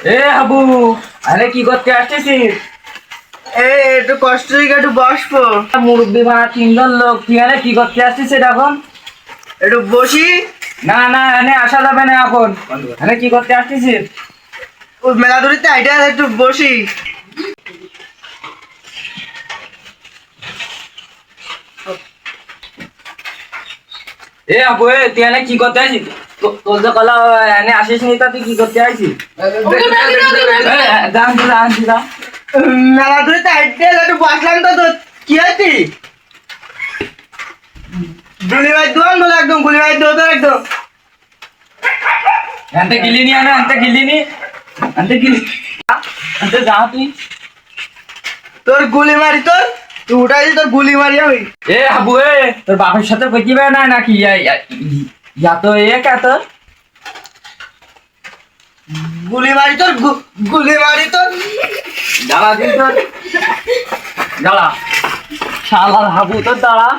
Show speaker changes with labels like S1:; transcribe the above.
S1: এ হাবু, আরে কি করতে আসছিস?
S2: একটু কষ্ট হয়ে একটু বসবো।
S1: মুরব্বী মারা তিনজন লোক, তুই আরে কি করতে আসছিস এটা এখন?
S2: একটু বসি।
S1: না না, এনে আসা যাবে না এখন। আরে কি করতে আসছিস?
S2: ওই মেলা দড়িতে আইডিয়া একটু বসি।
S1: এ হাবু, তুই এনে কি করতে আসছিস? তোর যে কলা এনে আসিস নি, তা তুই কি করতে আসছিস? যা।
S2: মেলা দড়িতে আইডিয়া একটু বসলাম তো কি হয়েছি? গুলি ভাই দোয়ান বলে একদম গুলি ভাই দো তো একদম।
S1: এনতে গিলি নি, এনতে গিলি নি, এনতে গিলি, এনতে যা তুই।
S2: তোর গুলি মারি তোর তুই উঠাই তোর গুলি মারি আমি।
S1: এ হাবু, তোর বাপের সাথে কইতিবে না নাকি? ইয়া তো কে তোর?
S2: গুলি মারি তোর গুলি মারি তোর।
S1: দাঁড়া দিন তোর, দাঁড়া শালার হাবু, তোর দাঁড়া।